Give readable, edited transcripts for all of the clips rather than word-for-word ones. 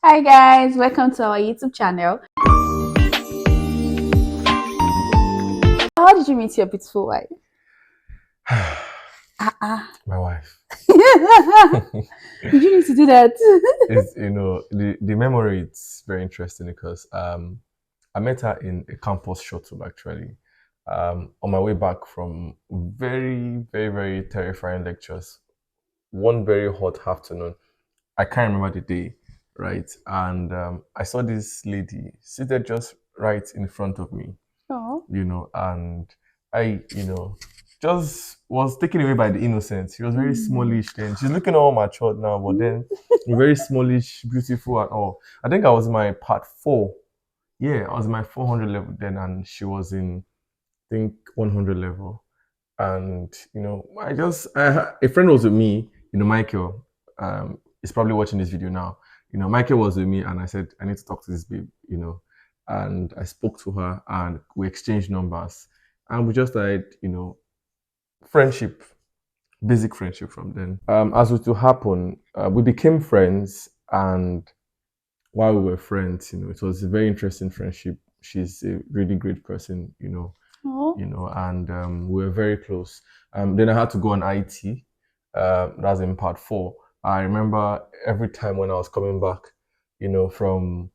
Hi guys, welcome to our YouTube channel. How did you meet your beautiful wife? My wife. Did you need to do that? It's, the memory, it's very interesting because I met her in a campus shuttle actually. On my way back from very, very, very terrifying lectures. One very hot afternoon. I can't remember the day, right? And I saw this lady seated just right in front of me, Oh. and I just was taken away by the innocence. She was very smallish then. She's looking all matured now, but then very smallish, beautiful and all. I think I was in my part 4. Yeah, I was in my 400 level then, and she was in, I think, 100 level. And a friend was with me, Michael. Is probably watching this video now. Michael was with me, and I said I need to talk to this babe. And I spoke to her, and we exchanged numbers, and we just started, friendship, basic friendship from then. As it to happen, we became friends, and while we were friends, it was a very interesting friendship. She's a really great person, Oh. and we were very close. Then I had to go on IT. That's in part 4. I remember every time when I was coming back, from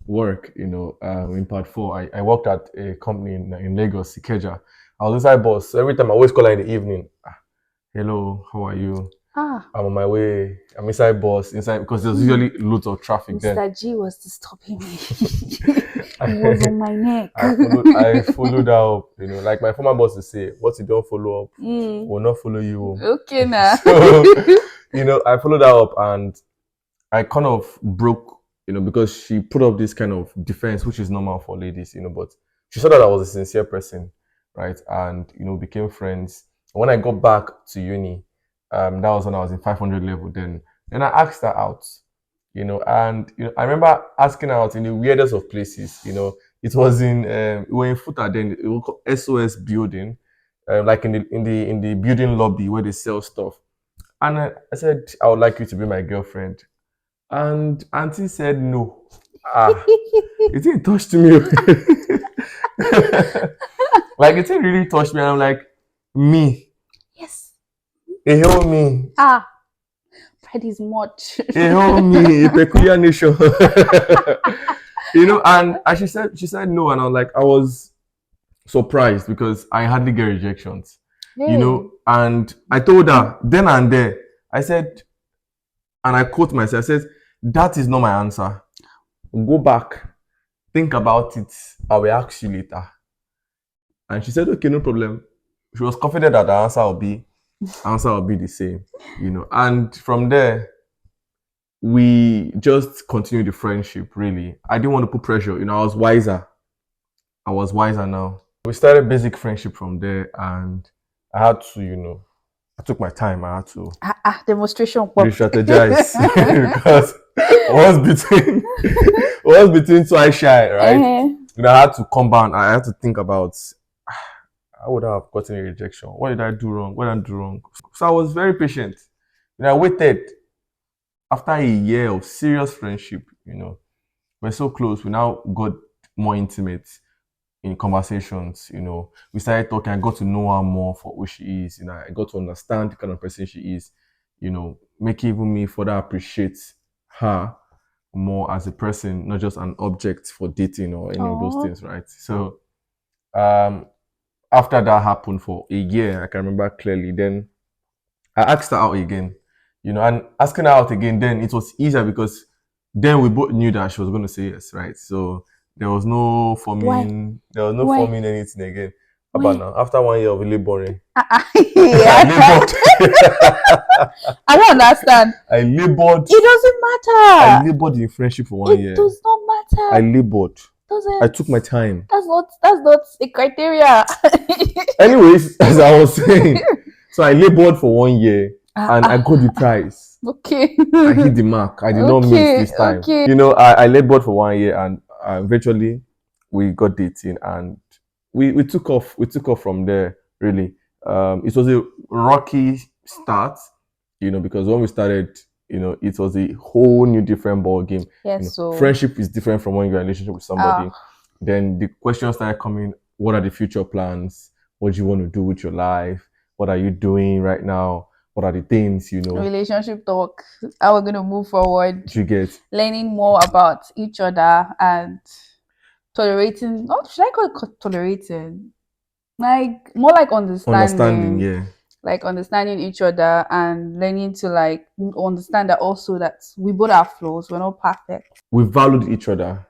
work, in part 4, I worked at a company in Lagos, Ikeja. I was inside boss. So every time I always call her in the evening. Hello, how are you? I'm on my way. I'm inside bus, because there's usually loads of traffic then. Mr. G was disturbing me. He was on my neck. I followed up, like my former boss would say, what you don't follow up will not follow you. Okay, now. So, I followed her up, and I kind of broke, because she put up this kind of defense, which is normal for ladies, but she saw that I was a sincere person, right? And, became friends. When I got back to uni, that was when I was in 500 level then. Then I asked her out, and I remember asking her out in the weirdest of places. It was in we were in Futa then. It was called SOS building, like in the building lobby where they sell stuff. And I said I would like you to be my girlfriend, and Auntie said no. It didn't touch me. Like it didn't really touch me, and I'm like, me. Yes. Help me. Pride is much. Help me, a peculiar nation. And she said no, and I was surprised because I hardly get rejections. Hey. And I told her then and there, I said, and I quote myself, I said, that is not my answer. Go back, think about it. I will ask you later. And she said, okay, no problem. She was confident that the answer will be the same, And from there, we just continued the friendship, really. I didn't want to put pressure, I was wiser. Now. We started basic friendship from there, and I had to, I took my time. I had to demonstration re-strategize because once between twice shy, right? I had to come back. I had to think about how would I have gotten a rejection? What did I do wrong? What did I do wrong? So I was very patient. I waited. After a year of serious friendship, we're so close. We now got more intimate in conversations. We started talking. I got to know her more for who she is. I got to understand the kind of person she is. Make even me further appreciate her more as a person, not just an object for dating or any of those things, right? So, after that happened for a year, I can remember clearly. Then I asked her out again. And asking her out again, then it was easier because then we both knew that she was going to say yes, right? So there was no forming, anything again. How about now? After 1 year of laboring, I don't understand. I labored. It doesn't matter. I labored in friendship for 1 year. It does not matter. I labored. Doesn't. I took my time. That's not a criteria. Anyways, as I was saying, so I labored for 1 year. And I got the prize. Okay. I hit the mark. I did not miss this time. Okay. I labored for 1 year, and eventually we got dating, and we took off. We took off from there. Really, it was a rocky start, because when we started, it was a whole new different ball game. Yes, so Friendship is different from when you're in a relationship with somebody. Then the questions started coming: what are the future plans? What do you want to do with your life? What are you doing right now? What are the things, relationship talk, how we're going to move forward, you get? learning more about each other and tolerating, not should I call it tolerating? Like more like Understanding, understanding, yeah. like understanding each other and learning to like understand that also that we both have flaws, we're not perfect. We valued each other,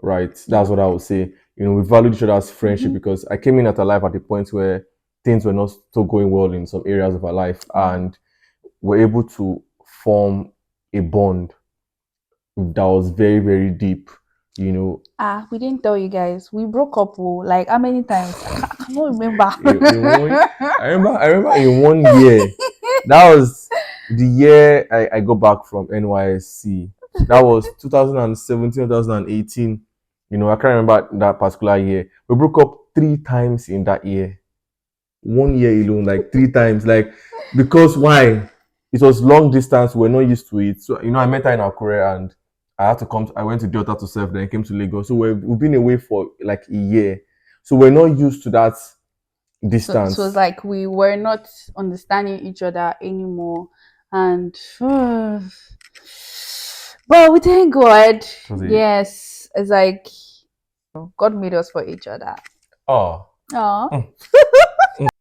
right? That's what I would say. We valued each other's friendship because I came in at a life at a point where things were not still going well in some areas of our life, and we're able to form a bond that was very, very deep. We didn't tell you guys. We broke up. Like how many times? I can't remember. I remember in 1 year. That was the year I got back from NYSC. That was 2017, 2018. I can't remember that particular year. We broke up 3 times in that year. 1 year alone, like 3 times. Like, because why? It was long distance. We're not used to it. So, I met her in Akure and I had to come. I went to Delta to serve, then I came to Lagos. So we've been away for like a year. So we're not used to that distance. So it's like we were not understanding each other anymore. And but we thank God. Yes, it's like God made us for each other. Oh. Oh.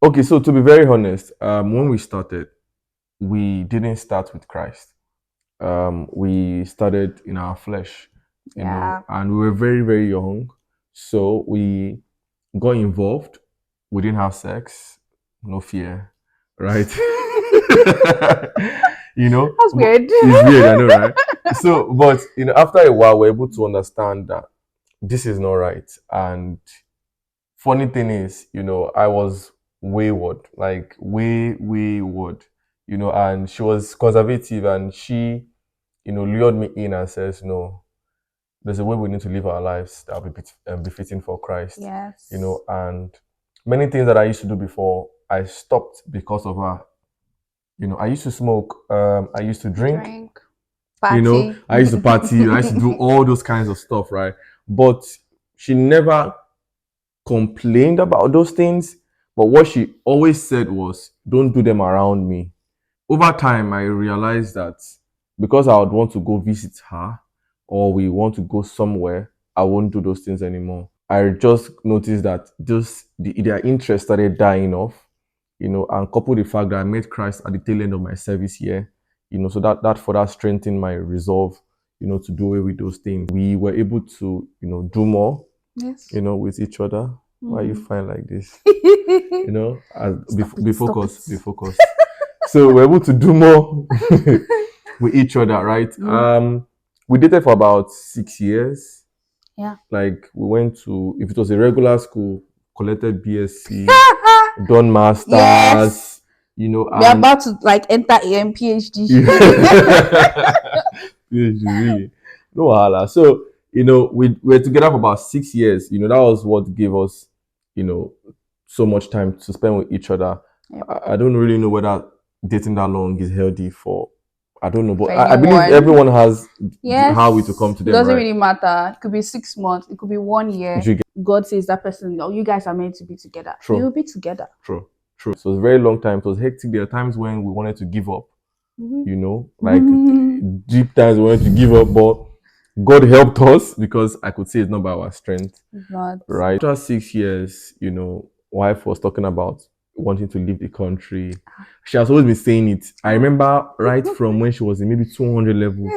Okay, so to be very honest, when we started, we didn't start with Christ. We started in our flesh, and we were very, very young. So we got involved. We didn't have sex, no fear, right? That's weird. It's weird, I know, right? So, but after a while, we're able to understand that this is not right. And funny thing is, I was wayward, like wayward, and she was conservative, and she, lured me in and says, no, there's a way we need to live our lives that will be befitting for Christ. Yes. And many things that I used to do before, I stopped because of her. I used to smoke, I used to drink. Party. I used to party, I used to do all those kinds of stuff, right? But she never complained about those things, but what she always said was, don't do them around me. Over time, I realized that because I would want to go visit her or we want to go somewhere, I won't do those things anymore. I just noticed that their interest started dying off, and coupled the fact that I met Christ at the tail end of my service here, so that further strengthened my resolve, to do away with those things. We were able to, do more, with each other. Why you fine like this? Be focused. So we're able to do more with each other, right? We dated for about 6 years. Yeah. Like we went to, if it was a regular school, collected BSc, done masters. Yes. We're about to like enter AM PhD. PhD, really. No wahala. So, we were together for about 6 years. That was what gave us, so much time to spend with each other. Yep. I don't really know whether dating that long is healthy for, I don't know, but I believe everyone has how it will come to them. It doesn't really matter. It could be 6 months. It could be 1 year. God says that person, you guys are meant to be together. True. You will be together. True. So it was a very long time. It was hectic. There are times when we wanted to give up. Like deep times we wanted to give up, but God helped us because I could say it's not by our strength. It's not. Right. After 6 years, wife was talking about wanting to leave the country. She has always been saying it. I remember right from when she was in maybe 200 level,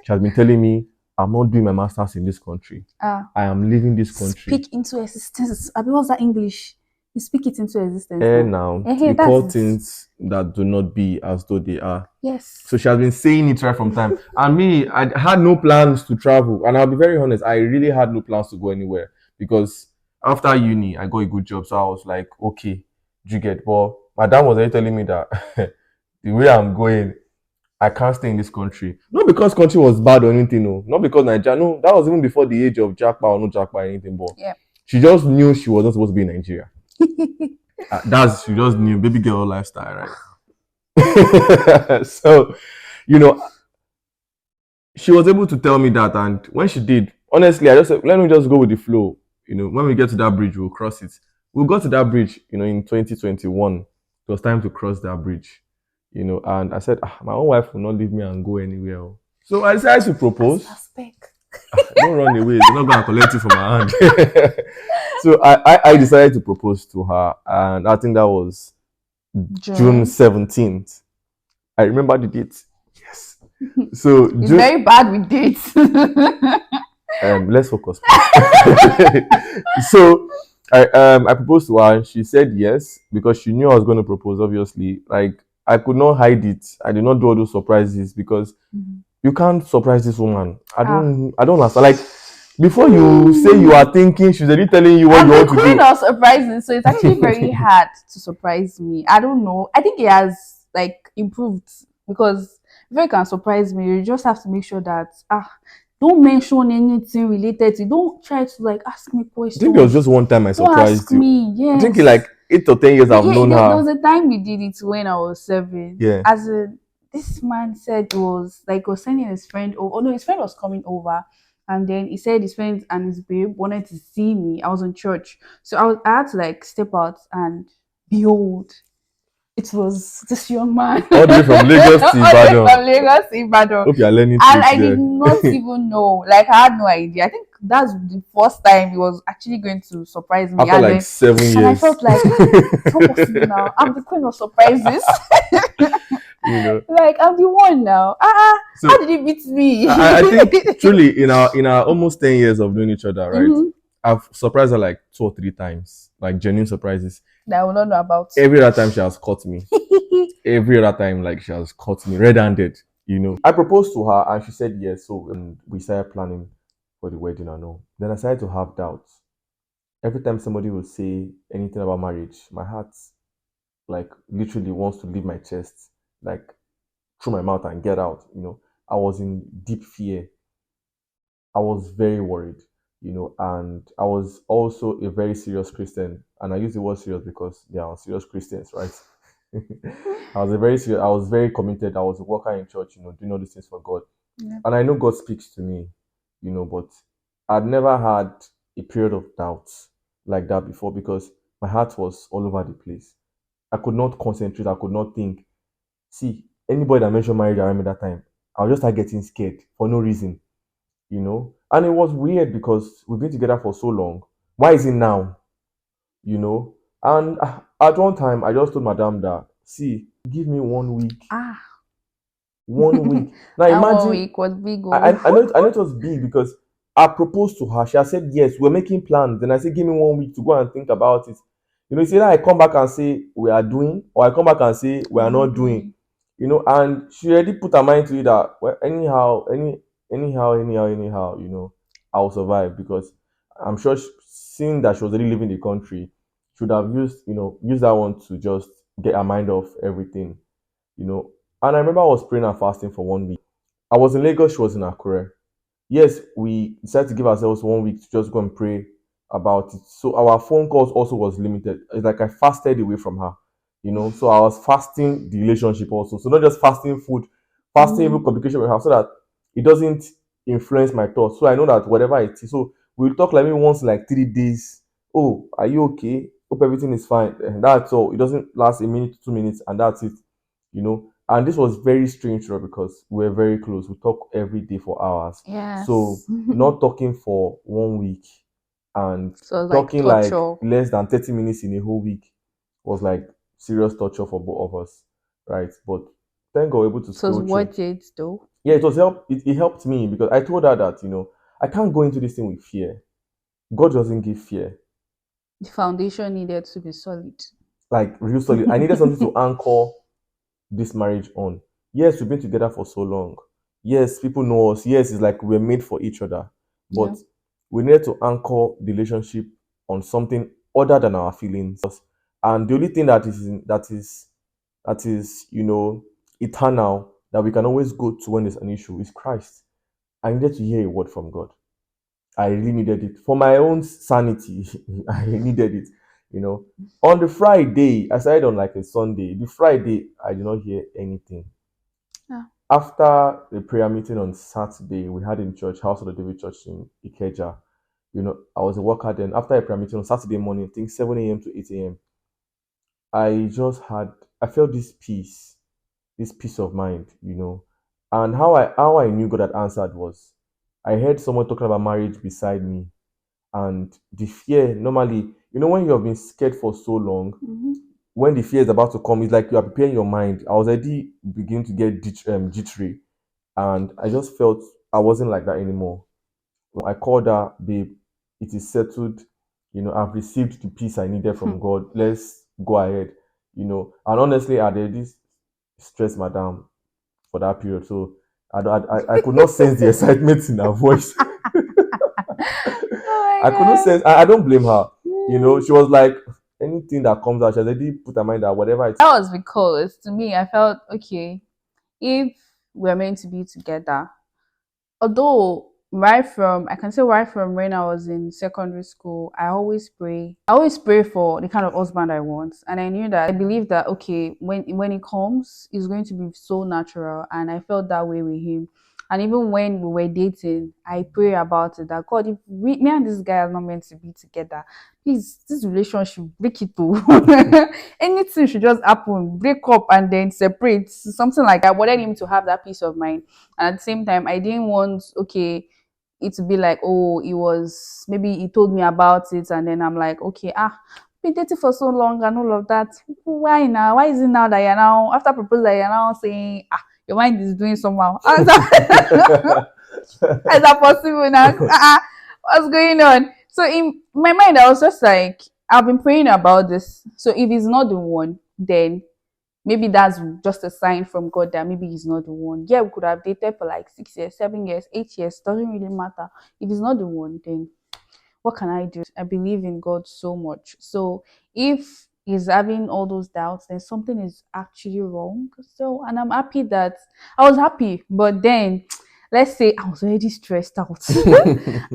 she has been telling me, I'm not doing my master's in this country. I am leaving this country. Speak into existence. What's that English? You speak it into existence. Now you call things that do not be as though they are. Yes. So she has been saying it right from time. And me, I had no plans to travel. And I'll be very honest, I really had no plans to go anywhere. Because after uni, I got a good job. So I was like, okay, do you get? But my dad was already telling me that the way I'm going, I can't stay in this country. Not because country was bad or anything, no. Not because Nigeria, no. That was even before the age of jackpot or no jackpot or anything. But she just knew she wasn't supposed to be in Nigeria. She just knew baby girl lifestyle, right? So, she was able to tell me that, and when she did, honestly, I just said, let me just go with the flow. When we get to that bridge, we'll cross it. We got to that bridge, in 2021. It was time to cross that bridge, and I said, my own wife will not leave me and go anywhere. Oh. So I decided to That's propose. perspective. Don't run away. They're not gonna collect you from my hand. So I decided to propose to her, and I think that was June June. 17th. I remember the date. Yes. So It's June. very bad with dates. Let's focus, please. So I proposed to her, and she said yes because she knew I was going to propose. Obviously, like I could not hide it. I did not do all those surprises because you can't surprise this woman. I Ah. don't. I don't understand. Like before you say you are thinking, she's already telling you what I'm you the want to queen do. of surprises, so it's actually very hard to surprise me. I don't know. I think it has like improved because if you can surprise me, you just have to make sure that don't mention anything related to. Don't try to like ask me I think there was questions. just one time I Don't ask surprised you. me. I think in like Yes. 8 or 10 years I've Yeah, known there her. was a time we did it when I was 7. Yeah. As in, this man said it was like was sending his friend over. Oh no, his friend was coming over, and then he said his friend and his babe wanted to see me. I was in church, so I had to like step out, and behold, it was this young man All the way from Lagos to all the way Ibadan. from Lagos to Ibadan, Hope you are learning and tricks I did there. not even know. Like I had no idea. I think that's the first time he was actually going to surprise me, After and like then 7 years. I felt like it's not possible now. I'm the queen of surprises. you know. Like I'm the one now. How So did he beat me? I think truly in our almost 10 years of knowing each other, right? Mhm. I've surprised her like 2 or 3 times, like genuine surprises. That I will not know about. Every other time she has caught me. Every other time, like she has caught me red-handed. I proposed to her and she said yes. So we started planning for the wedding and all. Then I started to have doubts. Every time somebody will say anything about marriage, my heart like literally wants to leave my chest, like through my mouth and get out. I was in deep fear. I was very worried, and I was also a very serious Christian. And I use the word serious because they are serious Christians, right? I was very committed. I was a worker in church, doing all these things for God. Yeah. And I know God speaks to me, but I'd never had a period of doubt like that before because my heart was all over the place. I could not concentrate. I could not think. See, anybody that mentioned marriage around me that time, I'll just start getting scared for no reason. And it was weird because we've been together for so long. Why is it now? You know? And at one time, I just told Madam that, see, give me 1 week. Ah. 1 week. Now That one imagine, week was big. I know it was big because I proposed to her. She has said yes. We're making plans. Then I said, give me 1 week to go and think about it. It's either I come back and say we are doing, or I come back and say we We're are not not doing. doing. And she already put her mind to it that well, anyhow, I'll survive because I'm sure seeing that she was already leaving the country, she would have used that one to just get her mind off everything, you know. And I remember I was praying and fasting for 1 week. I was in Lagos, she was in Akure. Yes, we decided to give ourselves 1 week to just go and pray about it. So our phone calls also was limited. It's like I fasted away from her. So I was fasting the relationship also. So not just fasting food, fasting even communication with her so that it doesn't influence my thoughts. So I know that whatever it is. So we'll talk like maybe once in like 3 days. Oh, are you okay? Hope everything is fine. And that's all. It doesn't last a minute, 2 minutes, and that's it. And this was very strange to her because we were very close. We talk every day for hours. So Yes. not talking for 1 week and So like talking like torture. less than 30 minutes in a whole week was like serious torture for both of us. Right. But thank God we were able to So it's scale through. worth it though. Yeah, it helped me because I told her that, I can't go into this thing with fear. God doesn't give fear. The foundation needed to be solid. Like real solid. I needed something to anchor this marriage on. Yes, we've been together for so long. Yes, people know us. Yes, it's like we're made for each other. Yeah. But we need to anchor the relationship on something other than our feelings. And the only thing that is eternal that we can always go to when there's an issue is Christ. I needed to hear a word from God. I really needed it for my own sanity. I needed it. On the Friday, I started on like a Sunday. The Friday, I did not hear anything. Yeah. After the prayer meeting on Saturday, we had in church, House of the David Church in Ikeja. I was a worker then. After a prayer meeting on Saturday morning, I think 7 a.m. to 8 a.m., I just had, I felt this peace of mind. And how I knew God had answered was I heard someone talking about marriage beside me, and the fear normally, when you have been scared for so long, Mhm. when the fear is about to come, it's like you are preparing your mind. I was already beginning to get jittery, and I just felt I wasn't like that anymore. I called her, babe, it is settled. I've received the peace I needed from God. Let's go ahead. And honestly, I did this stress madam for that period. So I could not sense the excitement in her voice. Oh I could not my sense, I don't blame her. god. She was like, anything that comes out, she has already put her mind that whatever it That was because to me I felt okay if we're meant to be together. Although I can say right from when I was in secondary school, I always pray. I always pray for the kind of husband I want. And I knew that I believe that okay, when it comes, it's going to be so natural. And I felt that way with him. And even when we were dating, I pray about it that God, if me and this guy are not meant to be together, please, this relationship, break it too. Anything should just happen, break up and then separate, something like that. I wanted him to have that peace of mind. And at the same time, I didn't want, okay, it to be like, oh, it was maybe he told me about it, and then I'm like, okay, been dating for so long and all of that. Why now? Why is it now that you're now after proposal that you're now saying your mind is doing somehow? How is that, how is that possible now? What's going on? So in my mind, I was just like, I've been praying about this. So if he's not the one, then maybe that's just a sign from God that maybe he's not the one. Yeah, we could have dated for like 6 years, 7 years, 8 years. Doesn't really matter. If he's not the one, then what can I do? I believe in God so much. So if he's having all those doubts, then something is actually wrong. So, and I'm happy that I was happy, but then let's say I was already stressed out.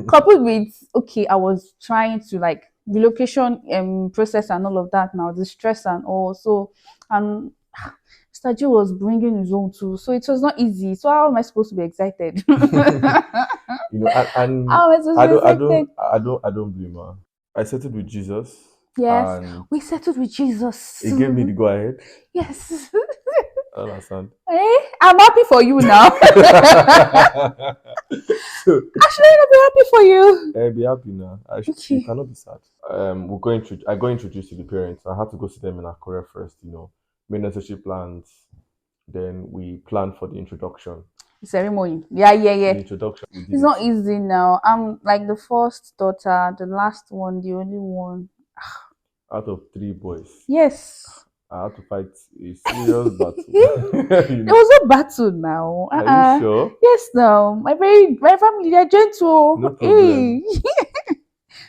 Coupled with, okay, I was trying to like relocation process and all of that now, the stress and all. So, and Mr. Joe was bringing his own too, so it was not easy. So how am I supposed to be excited? and How am I supposed I to be don't, I don't, excited? I don't blame her. I settled with Jesus, Yes, and we settled with Jesus. he gave me the go ahead. Yes. I understand. I'm happy for you now. So, Actually, I'll be happy for you. be happy now. You Okay. cannot be sad. I got introduced to the parents. I had to go see them in Korea first. Made necessary plans. Then we planned for the introduction. Ceremony. Yeah, yeah, yeah. The introduction we did It's it not easy now. I'm like the first daughter, the last one, the only one. out of three boys. Yes. I had to fight a serious battle. you There know, was no battle now. are you sure? Yes, now. My family, they're No gentle. problem. Hey.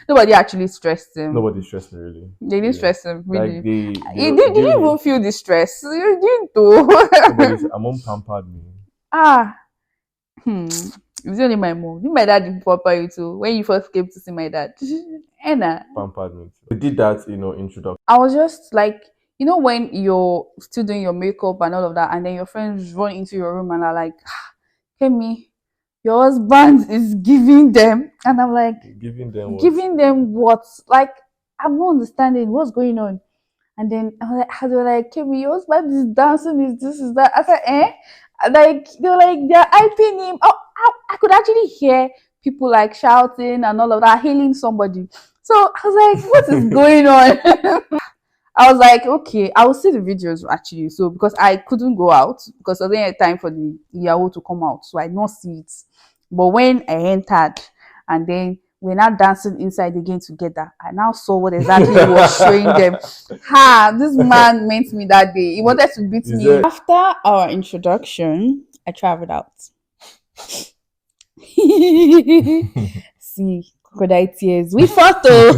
Nobody actually stressed Nobody him. stressed me really. They didn't stress him, Like really. they Did gave you me even feel the stress? You didn't though. nobody's. My mom pampered me. ah, it's only my mom. Did my dad didn't pamper you too when you first came to see my dad? Anna. Pampered me. Too. We did that, introduction. I was just like, when you're still doing your makeup and all of that, and then your friends run into your room and are like, Kemi, your husband is giving them. And I'm like, Giving them what? giving them what? Like, I'm not understanding what's going on. And then they were like, Kemi, your husband is dancing, is this, is that. I said, eh? Like, they were like, they're hyping him. Oh, I could actually hear people like shouting and all of that, hailing somebody. So I was like, what is going on? I was like, okay, I will see the videos actually. So because I couldn't go out because I didn't have time for the Yahoo to come out, so I did not see it. But when I entered and then we're now dancing inside again together, I now saw what exactly he was showing them. Ha! This man meant me that day. He wanted to beat Is me. there? After our introduction, I traveled out. See, crocodile tears. We fought though.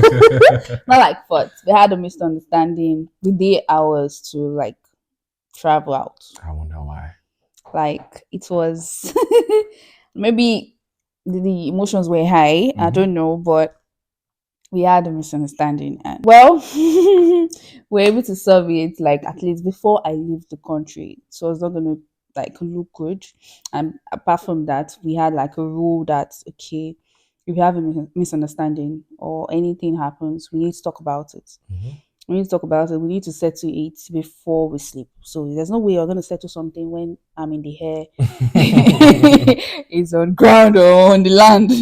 Not like fought. We had a misunderstanding the day I was to like travel out. I wonder why. Like it was maybe the emotions were high. I Mhm. don't know, but we had a misunderstanding and well we're able to solve it like at least before I leave the country. So it's not gonna like look good. And apart from that, we had like a rule that okay, if you have a misunderstanding or anything happens, we need to talk about it. Mhm. We need to talk about it. We need to settle it before we sleep. So there's no way you're gonna settle something when I'm in the hair, it's on ground or on the land.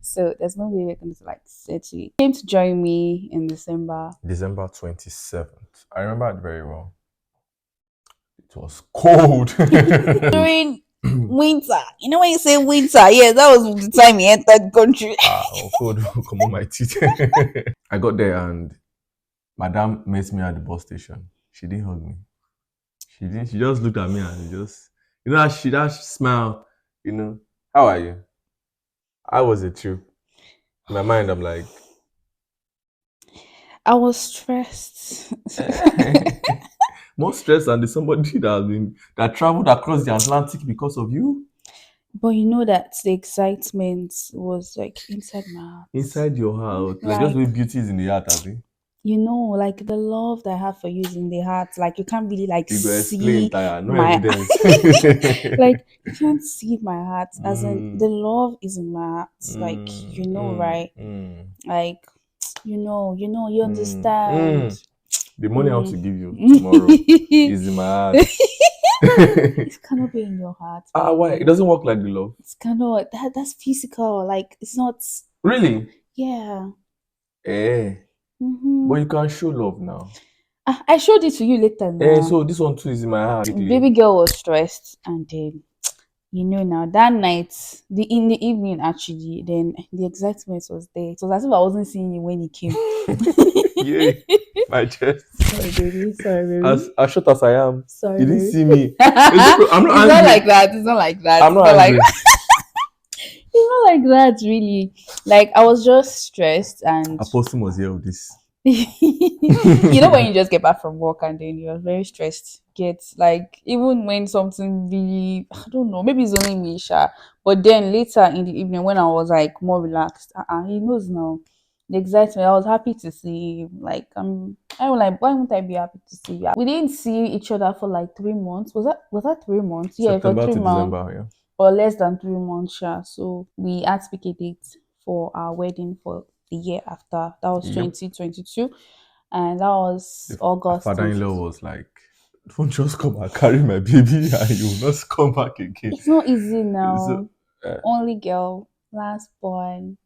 So there's no way we're gonna like settle it. He came to join me in December. December 27th. I remember it very well. It was cold. During winter. You know when you say winter, yeah, that was the time he entered the country. Cold. Come on, my teeth. I got there and Madame met me at the bus station. She didn't hug me. She didn't. She just looked at me and just, that smile. How are you? How was the trip? In my mind, I'm like, I was stressed. more stressed than somebody that traveled across the Atlantic because of you. But you know that the excitement was like inside my heart. Inside your heart, like just the way beauty is in the heart, Abby. You know, like the love that I have for you is in the heart. Like you can't really like You go explain, see Taya. No my evidence. like you can't see my heart. As in Mm, the love is in my heart. Like you know, right? Like you understand. The money I want to give you tomorrow It is in my heart. cannot be in your heart. Why? It Baby. doesn't work like the love. It's cannot. That's physical. Like it's not. Really? Yeah. Eh. But you can show love now. I showed it to you later now. So this one too is in my heart. Baby girl was stressed, and then now that night, in the evening actually, then the excitement was there. It was as if I wasn't seeing you when he came. Yeah, my chest. Sorry, baby. Sorry, baby. As short as I am, Sorry, you didn't baby. see me. I'm not It's angry. not like that. It's not like that. I'm not It's angry. it's not like that, really. Like I was just stressed and Apostle was here with this. you know when you just get back from work and then you're very stressed, get like even when something really I don't know, maybe it's only me, sha. But then later in the evening when I was like more relaxed, he knows now. The excitement, I was happy to see him. Like I was like, why wouldn't I be happy to see you? We didn't see each other for like 3 months. Was that 3 months? Yeah, for September 3 months to December, yeah. or less than 3 months, sha. So we had to pick a date for our wedding for the year after. That was Yep. 2022, and that was August. Father-in-law was like, don't just come and carry my baby and you will not come back again. It's not easy now. So, Only girl, last born,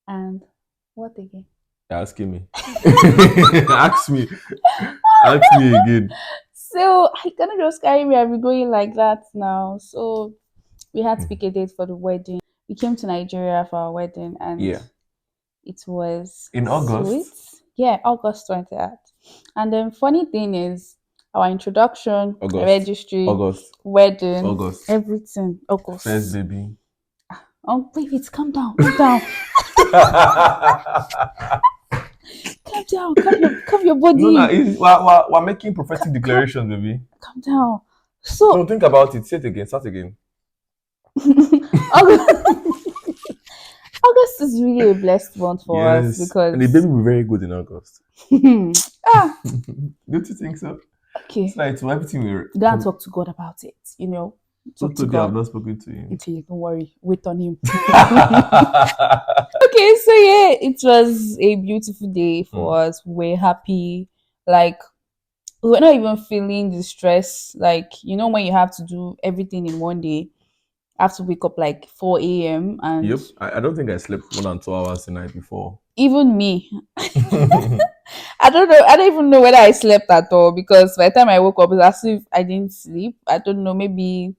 and what again? asking me. Ask me. Ask me again. So I cannot just carry me and be going like that now. So we had to pick a date for the wedding. We came to Nigeria for our wedding, and Yeah. it was In August? sweet. Yeah, August 20th. And then funny thing is our introduction, registry, wedding, everything. August. First baby. Oh, baby, calm down, calm down. Calm down, calm your body. No, we're making prophetic declarations, baby. Calm down. So don't think about it. Say it again. Start again. August is really a blessed month for us because and the baby will be very good in August. Don't you think so? Okay. It's like everything we go and talk to God about it. Talk to God. I've not spoken to him. Okay, don't worry. Wait on him. Okay, so yeah, it was a beautiful day for us. We're happy. Like we're not even feeling the stress. Like when you have to do everything in one day, I have to wake up like 4 a.m. and yep. I don't think I slept more than 2 hours the night before. Even me. I don't know. I don't even know whether I slept at all because by the time I woke up, it's as if I didn't sleep. I don't know. Maybe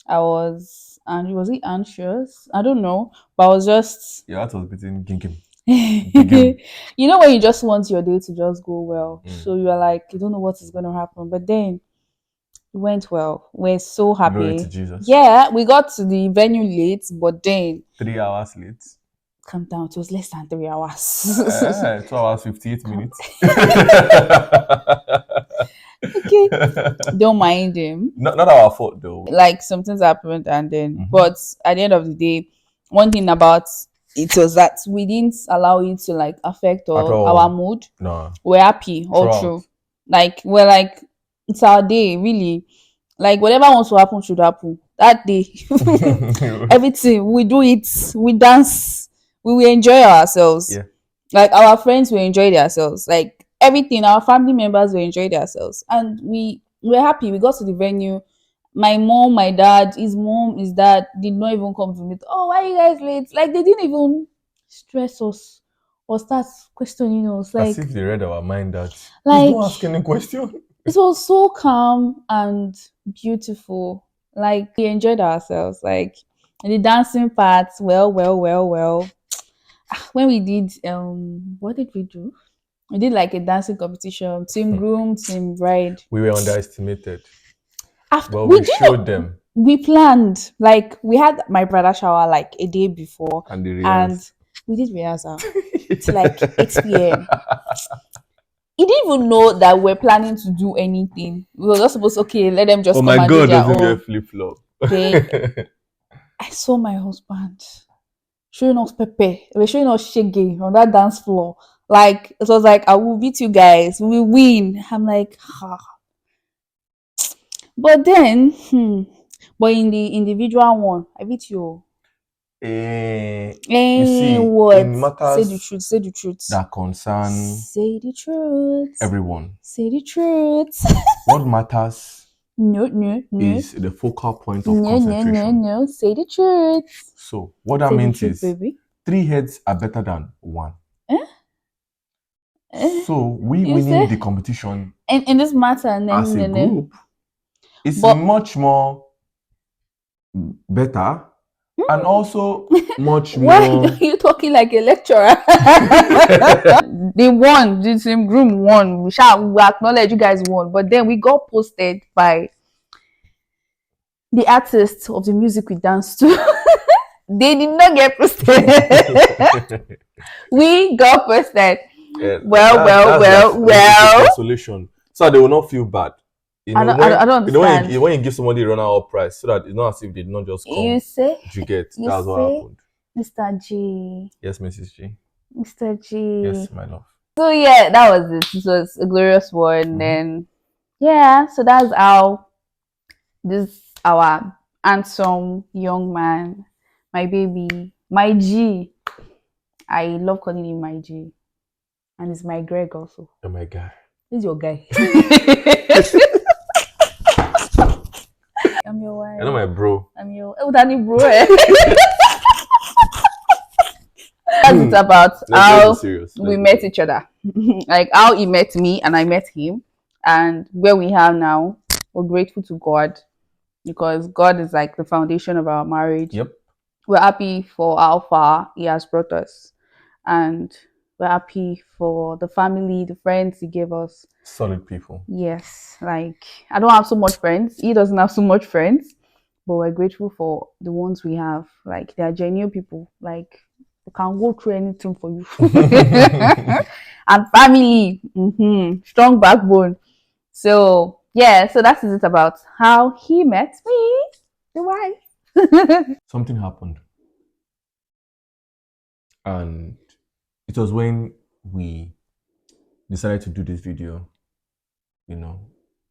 I was, and was it anxious? I don't know. But I was just. Your heart was beating ginkim. When you just want your day to just go well. So you are like, you don't know what is going to happen. But then it went well. We're so happy. Glory to Jesus. Yeah, we got to the venue late, but then 3 hours late. Calm down. It was less than 3 hours. 2 hours 58 minutes. Okay, don't mind him. Not our fault though. Like something's happened, and then, but at the end of the day, one thing about it was that we didn't allow it to like affect our mood. No, we're happy all through. Like we're like it's our day, really. Like whatever wants to happen should happen. That day, everything we do it, we dance, we will enjoy ourselves. Yeah. Like our friends will enjoy themselves. Like everything, our family members will enjoy themselves, and we're happy. We got to the venue. My mom, my dad, his mom, his dad did not even come to meet. Oh, why are you guys late? Like they didn't even stress us or start questioning us. As if they read our mind that please Like don't ask any question. it was so calm and beautiful. Like we enjoyed ourselves. Like the dancing parts, well. When we did what did we do? We did like a dancing competition, team groom, team bride. We were underestimated. After But we we did showed them we planned, like we had my brother shower like a day before, and the and reals. we did rehearsal till like 8 p.m. He didn't even know that we're planning to do anything. We were just supposed to, okay, let them Oh just come my and do god, their doesn't own. get flip flop. Then I saw my husband showing us Pepe. They were showing us Shege on that dance floor. Like it was like, I will beat you guys. We will win. I'm like, ha. But then, but in the individual one, I beat you. You see, What? in Say the matters truth. Say the truth. that concern Say the truth. everyone, Say the truth. what matters No. is the focal point of No. concentration. Say the truth. So what that Say the means truth, is baby. 3 heads are better than 1. Eh? So we You winning say the competition in this matter, as a group is but much more better and also much why more. are you talking like a lecturer? They won, the team groom won. We acknowledge you guys won, but then we got posted by the artists of the music we danced to. They did not get posted. We got posted. Yeah, Well. the consolation, so they will not feel bad. You know, I don't understand. when you give somebody a runner-up prize, so that it's not as if they did not just You come. say, You get you that's what say, happened. Mr. G. Yes, Mrs. G. Mr. G. Yes, my love. So yeah, that was it. It was a glorious one. And yeah, so that's how this our handsome young man, my baby, my G. I love calling him my G. And it's my Greg also. Oh my god. This is your guy. I'm your wife. I know my bro. I'm your Danny bro. That's it about how we met each other. Like how he met me and I met him, and where we are now. We're grateful to God because God is like the foundation of our marriage. Yep. We're happy for how far He has brought us, and we're happy for the family, the friends He gave us. Solid people. Yes, like I don't have so much friends. He doesn't have so much friends, but we're grateful for the ones we have. Like they are genuine people. Like they can go through anything for you. And family, strong backbone. So yeah, so that is it about how he met me, the wife. Something happened, and it was when we decided to do this video. You know,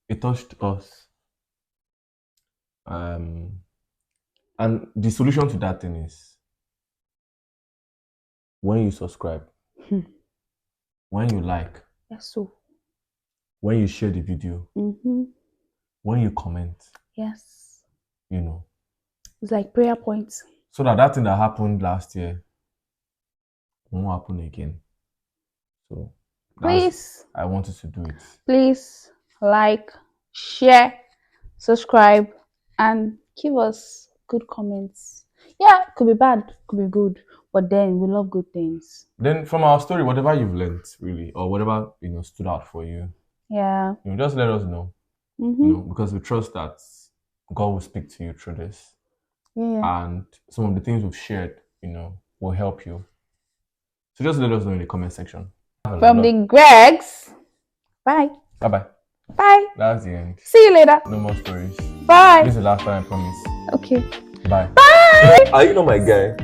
it touched us. And the solution to that thing is when you subscribe, when you like, Yes, so. when you share the video, when you comment. Yes. You know. It's like prayer points. So that thing that happened last year won't happen again. So please, I wanted to do it. Please like, share, subscribe, and give us good comments. Yeah, could be bad, could be good, but then we love good things. Then from our story, whatever you've learned really, or whatever stood out for you, just let us know. Because we trust that God will speak to you through this. Yeah. And some of the things we've shared, will help you. So just let us know in the comment section. From the Gregs, bye. Bye. Bye. That's the end. See you later. No more stories. Bye. This is the last time, I promise. Okay. Bye. Bye. Are you not my guy?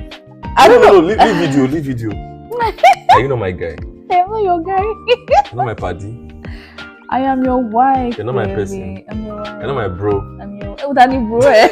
I don't know. No, leave video. Are you not my guy? I am not your guy. You're not my party. I am your wife. You're not my person. I'm your You're not my bro. I'm your. Oh, Danny, bro. Eh?